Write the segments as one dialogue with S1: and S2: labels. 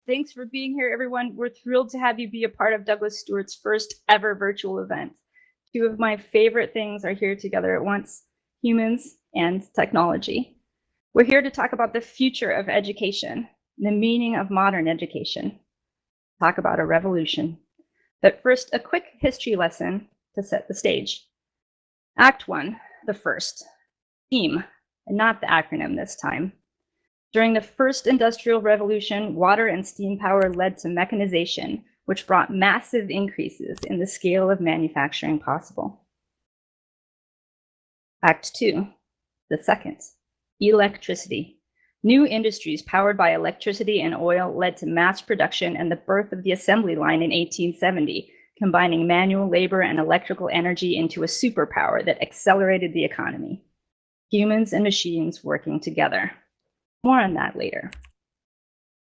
S1: Thanks for being here, everyone. We're thrilled to have you be a part of Douglas Stewart's first ever virtual event. Two of my favorite things are here together at once, humans and technology. We're here to talk about the future of education, the meaning of modern education, talk about a revolution. But first, a quick history lesson to set the stage. Act 1, the first, theme, and not the acronym this time. During the first industrial revolution, water and steam power led to mechanization, which brought massive increases in the scale of manufacturing possible. Act 2, the second, electricity. New industries powered by electricity and oil led to mass production and the birth of the assembly line in 1870, combining manual labor and electrical energy into a superpower that accelerated the economy. Humans and machines working together. More on that later.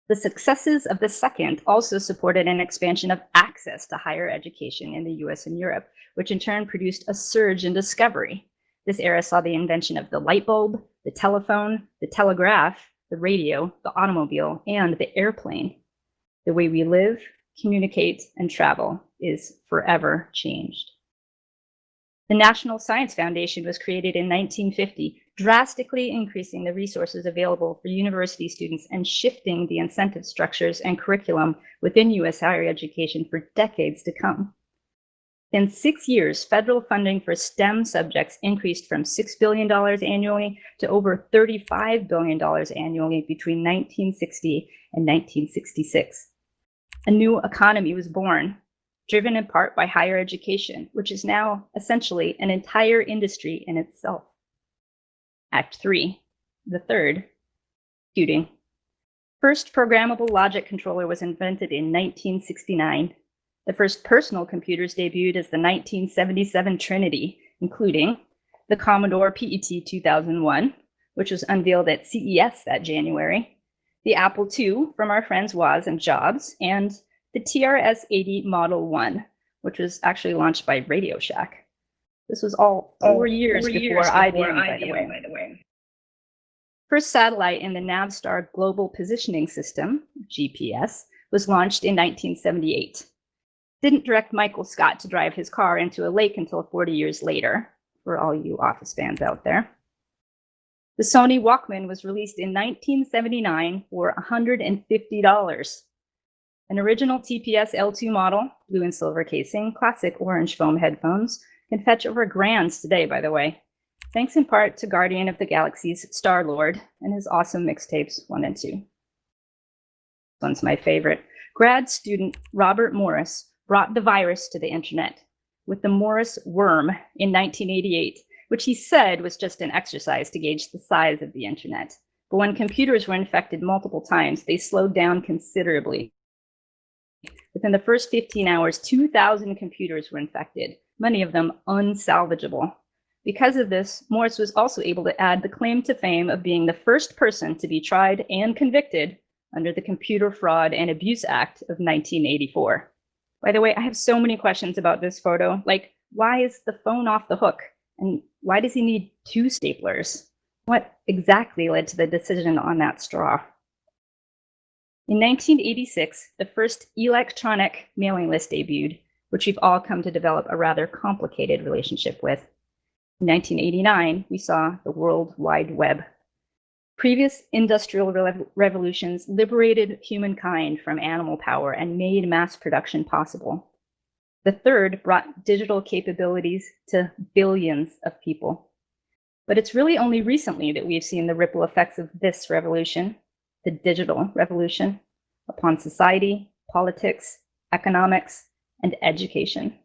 S1: The successes of the second also supported an expansion of access to higher education in the US and Europe, which in turn produced a surge in discovery. This era saw the invention of the light bulb, the telephone, the telegraph, the radio, the automobile, and the airplane. The way we live, communicate, and travel is forever changed. The National Science Foundation was created in 1950, drastically increasing the resources available for university students and shifting the incentive structures and curriculum within US higher education for decades to come. In 6 years, federal funding for STEM subjects increased from $6 billion annually to over $35 billion annually between 1960 and 1966. A new economy was born, driven in part by higher education, which is now essentially an entire industry in itself. Act 3, the third, computing. First programmable logic controller was invented in 1969. The first personal computers debuted as the 1977 Trinity, including the Commodore PET 2001, which was unveiled at CES that January, the Apple II from our friends Woz and Jobs, and the TRS-80 Model 1, which was actually launched by Radio Shack. This was all 4 years before IBM, by the way. First satellite in the Navstar Global Positioning System, GPS, was launched in 1978. Didn't direct Michael Scott to drive his car into a lake until 40 years later, for all you Office fans out there. The Sony Walkman was released in 1979 for $150. An original TPS L2 model, blue and silver casing, classic orange foam headphones, can fetch over $1,000 today, by the way, thanks in part to Guardian of the Galaxy's Star-Lord and his awesome mixtapes 1 and 2. This one's my favorite. Grad student Robert Morris brought the virus to the internet with the Morris worm in 1988, which he said was just an exercise to gauge the size of the internet. But when computers were infected multiple times, they slowed down considerably. Within the first 15 hours, 2,000 computers were infected, many of them unsalvageable. Because of this, Morris was also able to add the claim to fame of being the first person to be tried and convicted under the Computer Fraud and Abuse Act of 1984. By the way, I have so many questions about this photo, like why is the phone off the hook? And why does he need 2 staplers? What exactly led to the decision on that straw? In 1986, the first electronic mailing list debuted, which we've all come to develop a rather complicated relationship with. In 1989, we saw the World Wide Web. Previous industrial revolutions liberated humankind from animal power and made mass production possible. The third brought digital capabilities to billions of people. But it's really only recently that we've seen the ripple effects of this revolution, the digital revolution, upon society, politics, economics, and education.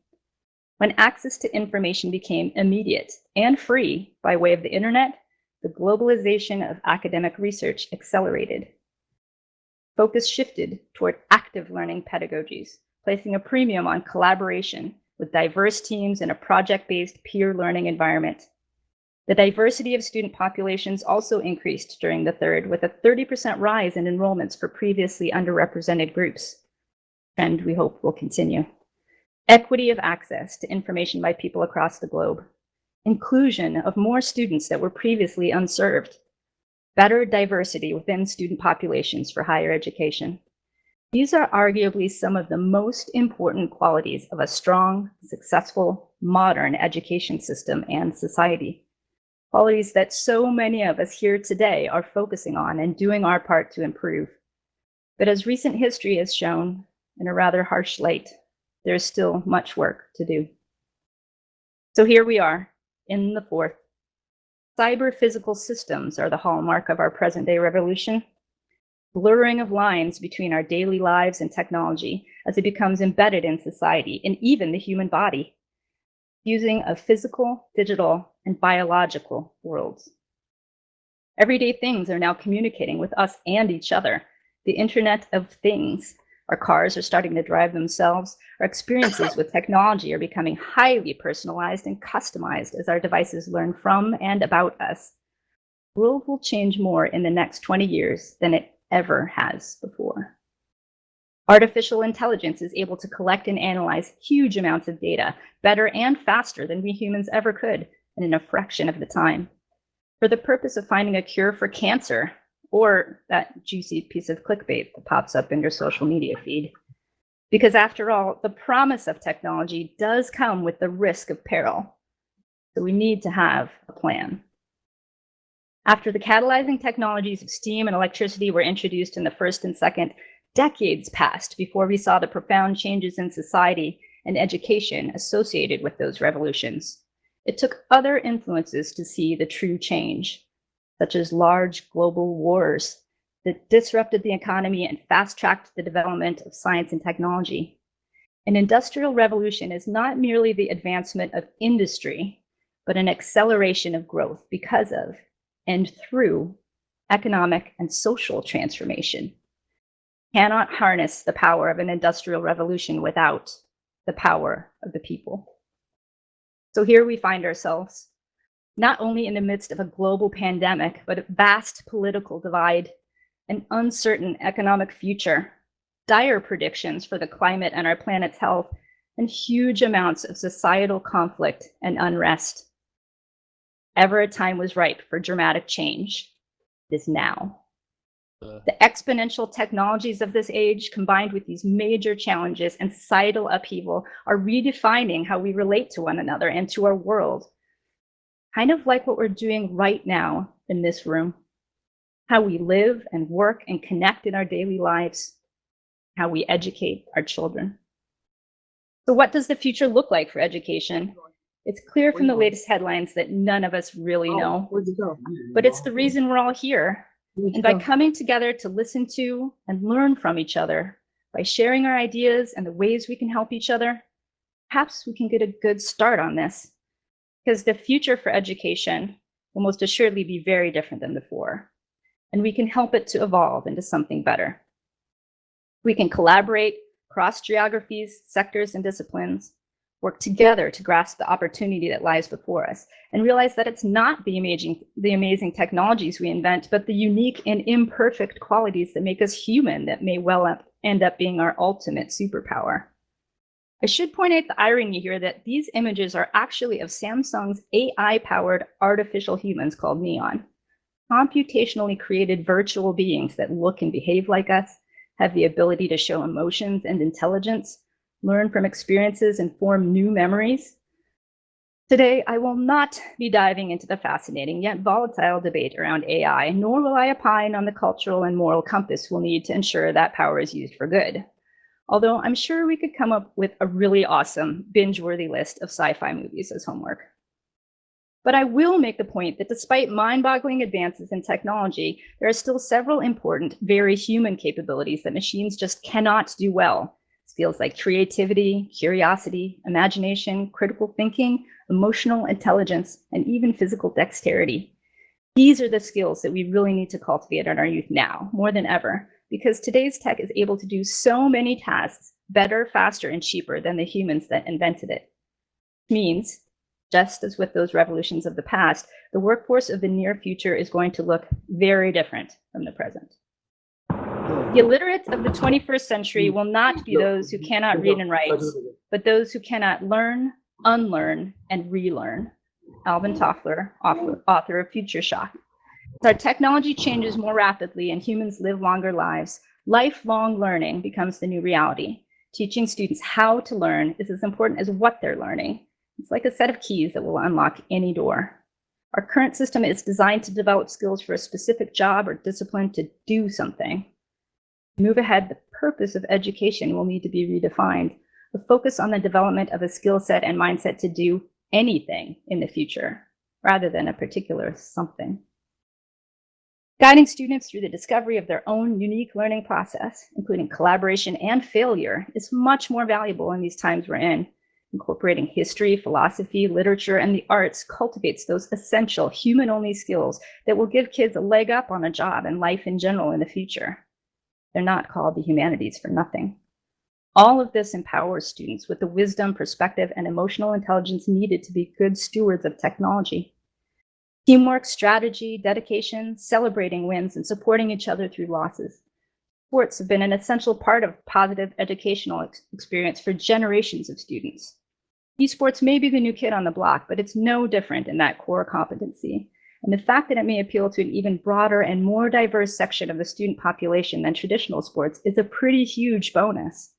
S1: When access to information became immediate and free by way of the internet, the globalization of academic research accelerated. Focus shifted toward active learning pedagogies, placing a premium on collaboration with diverse teams in a project-based peer learning environment. The diversity of student populations also increased during the third, with a 30% rise in enrollments for previously underrepresented groups. Trend we hope will continue. Equity of access to information by people across the globe. Inclusion of more students that were previously unserved. Better diversity within student populations for higher education. These are arguably some of the most important qualities of a strong, successful, modern education system and society. Qualities that so many of us here today are focusing on and doing our part to improve. But as recent history has shown, in a rather harsh light, there's still much work to do. So here we are, in the fourth. Cyber-physical systems are the hallmark of our present-day revolution. Blurring of lines between our daily lives and technology as it becomes embedded in society and even the human body, fusing of physical, digital, and biological worlds. Everyday things are now communicating with us and each other. The Internet of Things. Our cars are starting to drive themselves. Our experiences with technology are becoming highly personalized and customized as our devices learn from and about us. The world will change more in the next 20 years than it ever has before. Artificial intelligence is able to collect and analyze huge amounts of data better and faster than we humans ever could, and in a fraction of the time, for the purpose of finding a cure for cancer or that juicy piece of clickbait that pops up in your social media feed. Because after all, the promise of technology does come with the risk of peril. So we need to have a plan. After the catalyzing technologies of steam and electricity were introduced in the first and second, decades passed before we saw the profound changes in society and education associated with those revolutions. It took other influences to see the true change, such as large global wars that disrupted the economy and fast-tracked the development of science and technology. An industrial revolution is not merely the advancement of industry, but an acceleration of growth because of and through economic and social transformation. Cannot harness the power of an industrial revolution without the power of the people. So here we find ourselves, not only in the midst of a global pandemic, but a vast political divide, an uncertain economic future, dire predictions for the climate and our planet's health, and huge amounts of societal conflict and unrest. Ever a time was ripe for dramatic change. It is now. The exponential technologies of this age, combined with these major challenges and societal upheaval, are redefining how we relate to one another and to our world. Kind of like what we're doing right now in this room. How we live and work and connect in our daily lives. How we educate our children. So what does the future look like for education? It's clear from the latest headlines that none of us really know, but it's the reason we're all here. And by coming together to listen to and learn from each other, by sharing our ideas and the ways we can help each other, perhaps we can get a good start on this. Because the future for education will most assuredly be very different than before, and we can help it to evolve into something better. We can collaborate across geographies, sectors, and disciplines, work together to grasp the opportunity that lies before us, and realize that it's not the amazing technologies we invent, but the unique and imperfect qualities that make us human that may well end up being our ultimate superpower. I should point out the irony here that these images are actually of Samsung's AI-powered artificial humans called Neon, computationally created virtual beings that look and behave like us, have the ability to show emotions and intelligence, learn from experiences and form new memories. Today, I will not be diving into the fascinating yet volatile debate around AI, nor will I opine on the cultural and moral compass we'll need to ensure that power is used for good. Although I'm sure we could come up with a really awesome, binge-worthy list of sci-fi movies as homework. But I will make the point that despite mind-boggling advances in technology, there are still several important, very human capabilities that machines just cannot do well. Skills like creativity, curiosity, imagination, critical thinking, emotional intelligence, and even physical dexterity. These are the skills that we really need to cultivate in our youth now, more than ever, because today's tech is able to do so many tasks better, faster, and cheaper than the humans that invented it. Which means, just as with those revolutions of the past, the workforce of the near future is going to look very different from the present. The illiterate of the 21st century will not be those who cannot read and write, but those who cannot learn, unlearn, and relearn. Alvin Toffler, author of Future Shock. As our technology changes more rapidly and humans live longer lives, Lifelong learning becomes the new reality. Teaching students how to learn is as important as what they're learning. It's like a set of keys that will unlock any door. Our current system is designed to develop skills for a specific job or discipline to do something. To move ahead, the purpose of education will need to be redefined. The focus on the development of a skill set and mindset to do anything in the future, rather than a particular something. Guiding students through the discovery of their own unique learning process, including collaboration and failure, is much more valuable in these times we're in. Incorporating history, philosophy, literature, and the arts cultivates those essential human-only skills that will give kids a leg up on a job and life in general in the future. They're not called the humanities for nothing. All of this empowers students with the wisdom, perspective, and emotional intelligence needed to be good stewards of technology. Teamwork, strategy, dedication, celebrating wins, and supporting each other through losses. Sports have been an essential part of positive educational experience for generations of students. Esports may be the new kid on the block, but it's no different in that core competency. And the fact that it may appeal to an even broader and more diverse section of the student population than traditional sports is a pretty huge bonus.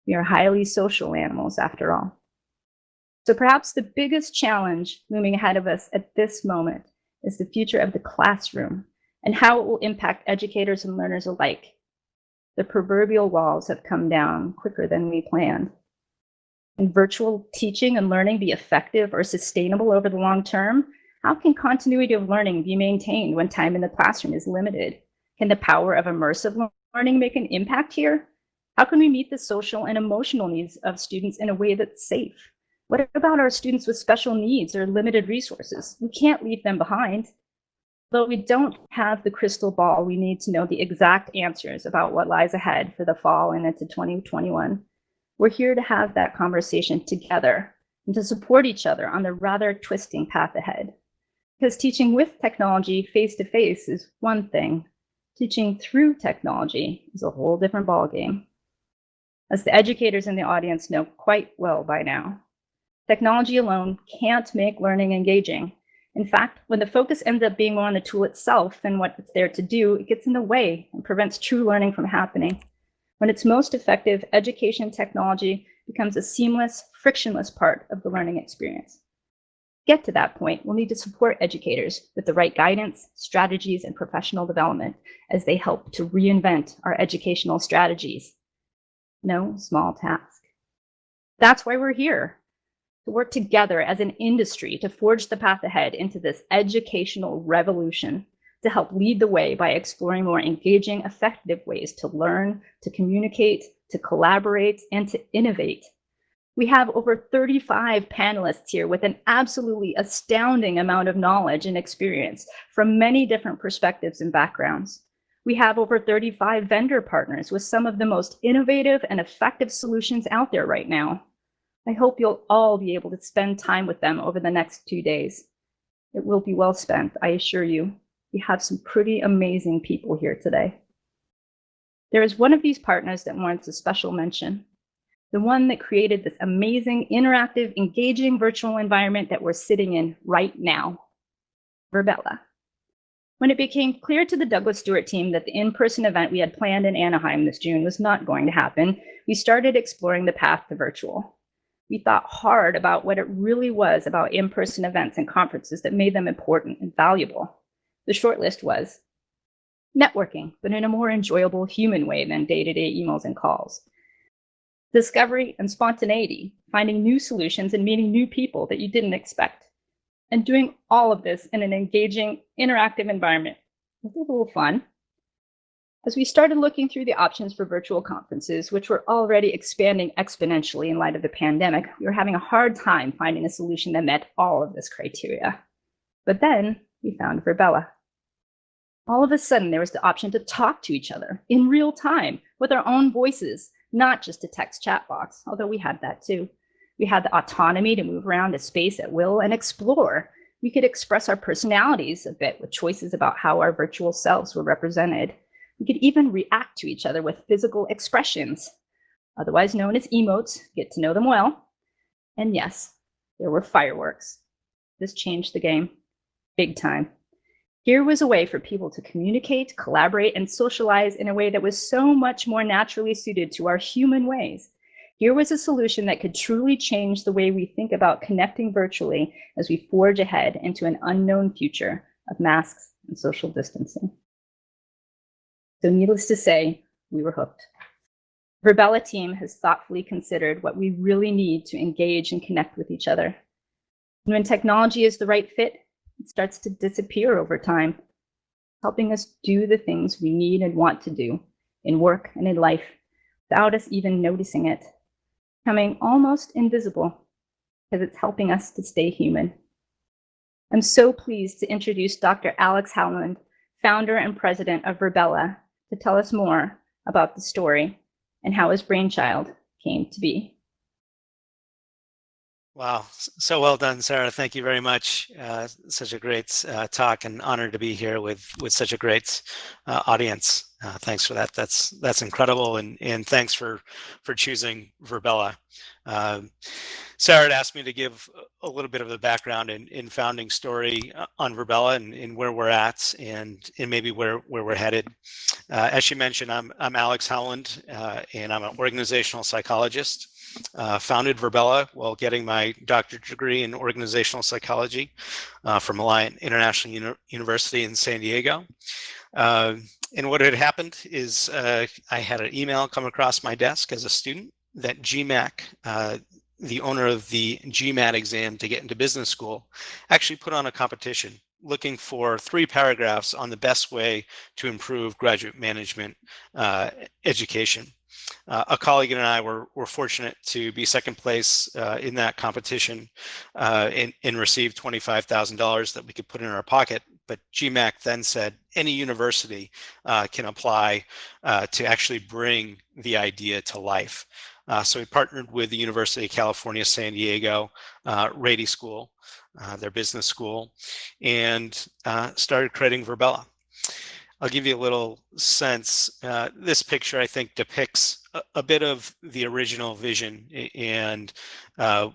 S1: We are highly social animals, after all. So perhaps the biggest challenge looming ahead of us at this moment is the future of the classroom and how it will impact educators and learners alike. The proverbial walls have come down quicker than we planned. Can virtual teaching and learning be effective or sustainable over the long term? How can continuity of learning be maintained when time in the classroom is limited? Can the power of immersive learning make an impact here? How can we meet the social and emotional needs of students in a way that's safe? What about our students with special needs or limited resources? We can't leave them behind. Though we don't have the crystal ball, we need to know the exact answers about what lies ahead for the fall and into 2021. We're here to have that conversation together and to support each other on the rather twisting path ahead. Because teaching with technology face-to-face is one thing. Teaching through technology is a whole different ballgame. As the educators in the audience know quite well by now, technology alone can't make learning engaging. In fact, when the focus ends up being more on the tool itself than what it's there to do, it gets in the way and prevents true learning from happening. When it's most effective, education technology becomes a seamless, frictionless part of the learning experience. To get to that point, we'll need to support educators with the right guidance, strategies, and professional development as they help to reinvent our educational strategies. No small task. That's why we're here, to work together as an industry to forge the path ahead into this educational revolution, to help lead the way by exploring more engaging, effective ways to learn, to communicate, to collaborate, and to innovate. We have over 35 panelists here with an absolutely astounding amount of knowledge and experience from many different perspectives and backgrounds. We have over 35 vendor partners with some of the most innovative and effective solutions out there right now. I hope you'll all be able to spend time with them over the next 2 days. It will be well spent, I assure you. We have some pretty amazing people here today. There is one of these partners that warrants a special mention. The one that created this amazing, interactive, engaging virtual environment that we're sitting in right now, Virbela. When it became clear to the Douglas Stewart team that the in-person event we had planned in Anaheim this June was not going to happen, we started exploring the path to virtual. We thought hard about what it really was about in-person events and conferences that made them important and valuable. The short list was networking, but in a more enjoyable human way than day-to-day emails and calls. Discovery and spontaneity, finding new solutions and meeting new people that you didn't expect. And doing all of this in an engaging, interactive environment with a little fun. As we started looking through the options for virtual conferences, which were already expanding exponentially in light of the pandemic, we were having a hard time finding a solution that met all of this criteria. But then we found Virbela. All of a sudden, there was the option to talk to each other in real time with our own voices, not just a text chat box, although we had that too. We had the autonomy to move around a space at will and explore. We could express our personalities a bit with choices about how our virtual selves were represented. We could even react to each other with physical expressions, otherwise known as emotes, get to know them well. And yes, there were fireworks. This changed the game, big time. Here was a way for people to communicate, collaborate, and socialize in a way that was so much more naturally suited to our human ways. Here was a solution that could truly change the way we think about connecting virtually as we forge ahead into an unknown future of masks and social distancing. So needless to say, we were hooked. Verbella team has thoughtfully considered what we really need to engage and connect with each other. And when technology is the right fit, it starts to disappear over time, helping us do the things we need and want to do in work and in life without us even noticing it, becoming almost invisible because it's helping us to stay human. I'm so pleased to introduce Dr. Alex Howland, founder and president of Verbella, to tell us more about the story and how his brainchild came to be.
S2: Wow, so well done, Sarah. Thank you very much. Such a great talk, and honored to be here with such a great audience. Thanks for that. That's incredible, and thanks for choosing Verbella. Sarah had asked me to give a little bit of the background in founding story on Verbella and where we're at and maybe where we're headed. As she mentioned, I'm Alex Howland, and I'm an organizational psychologist. Founded Verbella while getting my doctorate degree in organizational psychology from Alliant International University in San Diego. And what had happened is I had an email come across my desk as a student that GMAC, the owner of the GMAT exam to get into business school, actually put on a competition looking for 3 paragraphs on the best way to improve graduate management education. A colleague and I were fortunate to be second place in that competition and receive $25,000 that we could put in our pocket. But GMAC then said any university can apply to actually bring the idea to life. So we partnered with the University of California, San Diego, Rady School, their business school, and started creating Verbella. I'll give you a little sense. This picture, I think, depicts a bit of the original vision and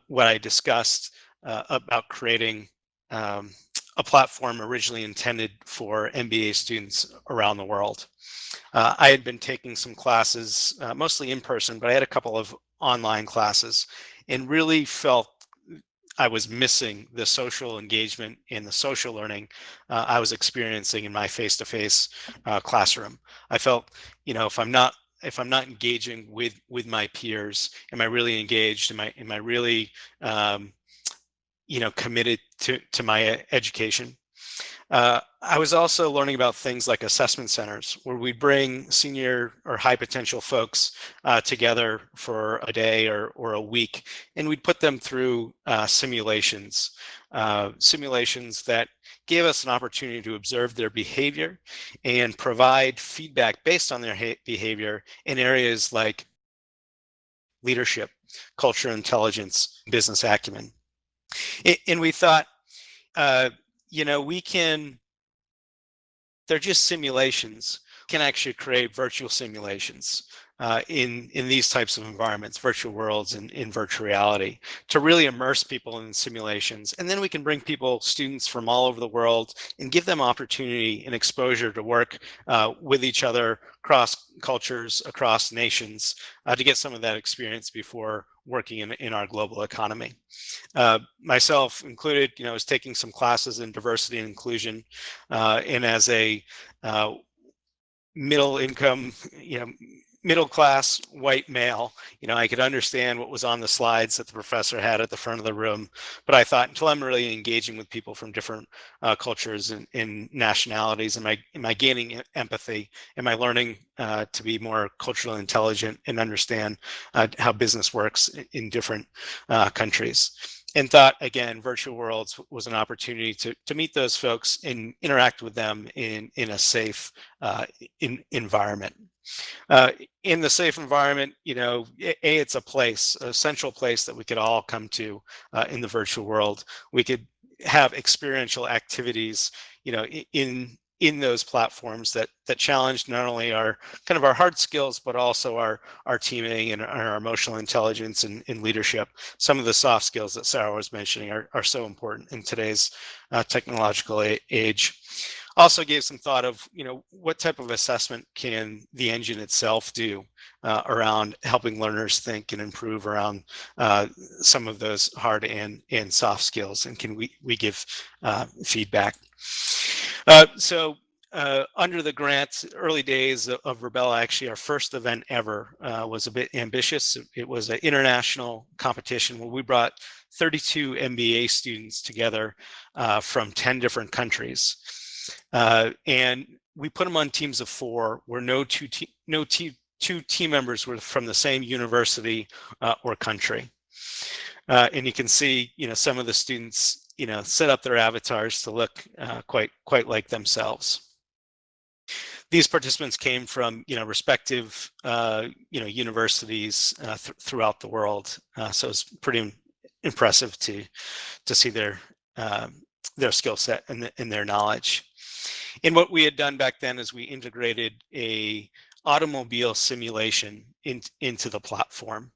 S2: what I discussed about creating a platform originally intended for MBA students around the world. I had been taking some classes, mostly in person, but I had a couple of online classes and really felt I was missing the social engagement and the social learning I was experiencing in my face-to-face classroom. I felt, if I'm not engaging with my peers, am I really engaged? Am I really committed to my education? I was also learning about things like assessment centers, where we bring senior or high potential folks together for a day or a week, and we'd put them through simulations that gave us an opportunity to observe their behavior and provide feedback based on their behavior in areas like leadership, cultural intelligence, business acumen. And we thought, they're just simulations. We can actually create virtual simulations in these types of environments, virtual worlds and in virtual reality, to really immerse people in simulations. And then we can bring students from all over the world and give them opportunity and exposure to work with each other across cultures, across nations, to get some of that experience before working in our global economy. Myself included, was taking some classes in diversity and inclusion, and as a middle income, middle class white male, I could understand what was on the slides that the professor had at the front of the room, but I thought, until I'm really engaging with people from different cultures and nationalities, am I gaining empathy? Am I learning to be more culturally intelligent and understand how business works in different countries? And thought, again, virtual worlds was an opportunity to meet those folks and interact with them in a safe environment. In the safe environment, it's a central place that we could all come to in the virtual world. We could have experiential activities, in those platforms that challenge not only our hard skills, but also our teaming and our emotional intelligence and leadership. Some of the soft skills that Sarah was mentioning are so important in today's technological age. Also gave some thought of, what type of assessment can the engine itself do around helping learners think and improve around some of those hard and soft skills, and can we give feedback. So under the grant, early days of Rebella, actually our first event ever was a bit ambitious. It was an international competition where we brought 32 MBA students together from 10 different countries. And we put them on teams of 4 where no two team members were from the same university or country. And you can see, some of the students, set up their avatars to look quite like themselves. These participants came from, respective, universities throughout the world. So it's pretty impressive to see their skill set and their knowledge. And what we had done back then is we integrated a automobile simulation into the platform,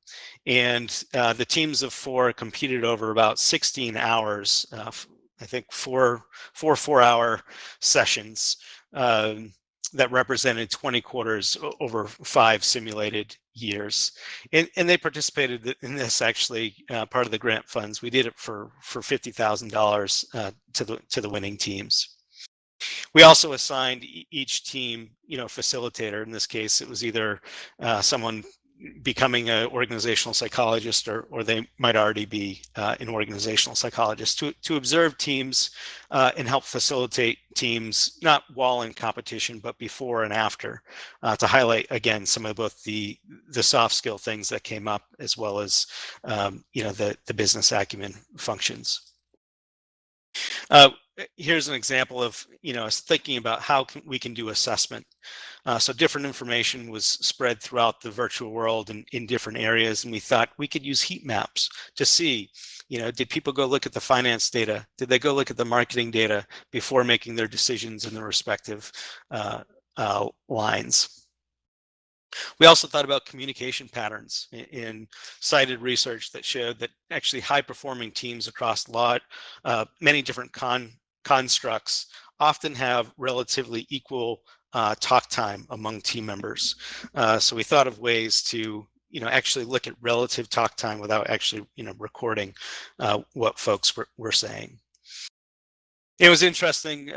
S2: and the teams of 4 competed over about 16 hours. I think four 4-hour sessions that represented 20 quarters over 5 simulated years, and they participated in this, actually part of the grant funds. We did it for $50,000 to the winning teams. We also assigned each team, facilitator. In this case, it was either someone becoming an organizational psychologist, or they might already be an organizational psychologist, to observe teams and help facilitate teams, not while in competition, but before and after, to highlight, again, some of both the soft skill things that came up, as well as the business acumen functions. Here's an example of, us thinking about how we can do assessment. So different information was spread throughout the virtual world and in different areas, and we thought we could use heat maps to see, did people go look at the finance data? Did they go look at the marketing data before making their decisions in the respective lines? We also thought about communication patterns in cited research that showed that actually high-performing teams across many different constructs often have relatively equal talk time among team members. So we thought of ways to actually look at relative talk time without actually recording what folks were saying. It was interesting.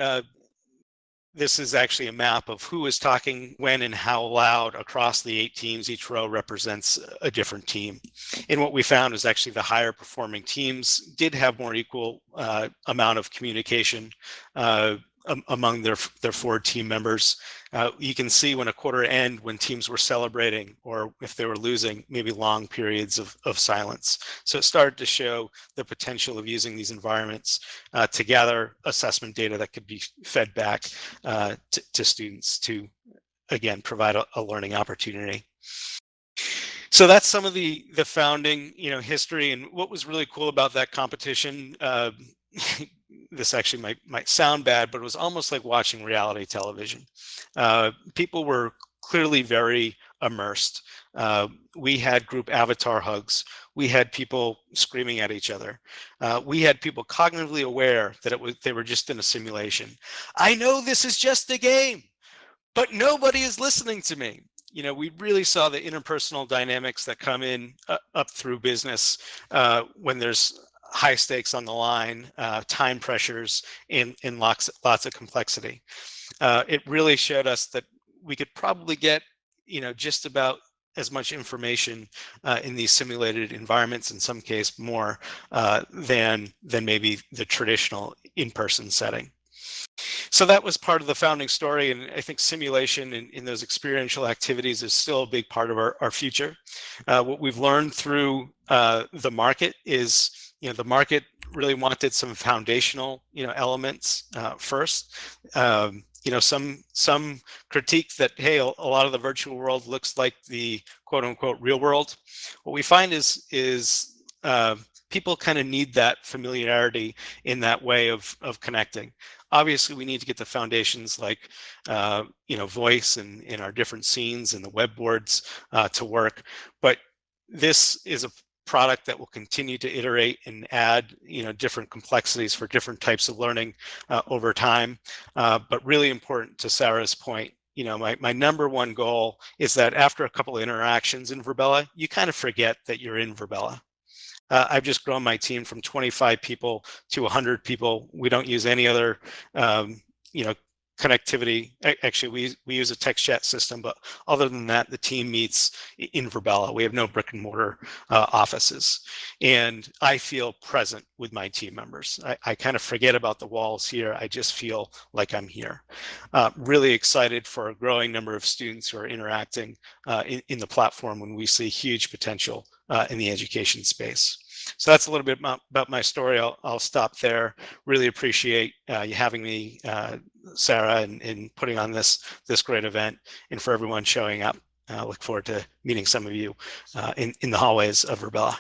S2: This is actually a map of who is talking when and how loud across the 8 teams. Each row represents a different team. And what we found is actually the higher performing teams did have more equal amount of communication among their 4 team members. You can see when a quarter end, when teams were celebrating, or if they were losing, maybe long periods of silence. So it started to show the potential of using these environments to gather assessment data that could be fed back to students to, again, provide a learning opportunity. So that's some of the founding, history. And what was really cool about that competition, this actually might sound bad, but it was almost like watching reality television. People were clearly very immersed. We had group avatar hugs. We had people screaming at each other. We had people cognitively aware that they were just in a simulation. I know this is just a game, but nobody is listening to me. We really saw the interpersonal dynamics that come in up through business when there's high stakes on the line, time pressures, and lots of complexity. It really showed us that we could probably get, just about as much information in these simulated environments, in some case more, than maybe the traditional in-person setting. So that was part of the founding story, and I think simulation in those experiential activities is still a big part of our future. What we've learned through the market is, the market really wanted some foundational, elements first. Some critique that, hey, a lot of the virtual world looks like the quote unquote real world. What we find is people kind of need that familiarity in that way of connecting. Obviously, we need to get the foundations like, voice and in our different scenes and the web boards to work. But this is product that will continue to iterate and add, different complexities for different types of learning over time. But really important to Sarah's point, my number one goal is that after a couple of interactions in Virbela, you kind of forget that you're in Virbela. I've just grown my team from 25 people to 100 people. We don't use any other, connectivity. Actually, we use a text chat system, but other than that, the team meets in Virbela. We have no brick and mortar offices, and I feel present with my team members. I kind of forget about the walls here. I just feel like I'm here. Really excited for a growing number of students who are interacting in the platform when we see huge potential in the education space. So that's a little bit about my story. I'll stop there. Really appreciate you having me, Sarah, and putting on this great event, and for everyone showing up. I look forward to meeting some of you in the hallways of Virbela.